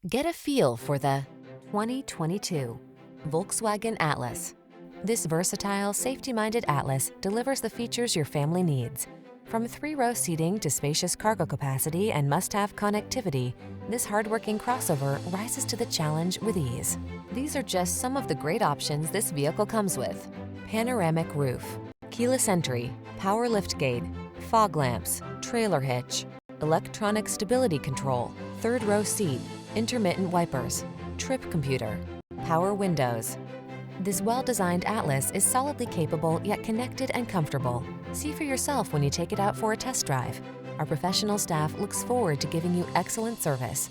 Get a feel for the 2022 Volkswagen Atlas. This versatile, safety-minded Atlas delivers the features your family needs. From 3-row seating to spacious cargo capacity and must-have connectivity, this hardworking crossover rises to the challenge with ease. These are just some of the great options this vehicle comes with: panoramic roof, keyless entry, power liftgate, fog lamps, trailer hitch, electronic stability control, 3rd-row seat, intermittent wipers, trip computer, power windows. This well-designed Atlas is solidly capable yet connected and comfortable. See for yourself when you take it out for a test drive. Our professional staff looks forward to giving you excellent service.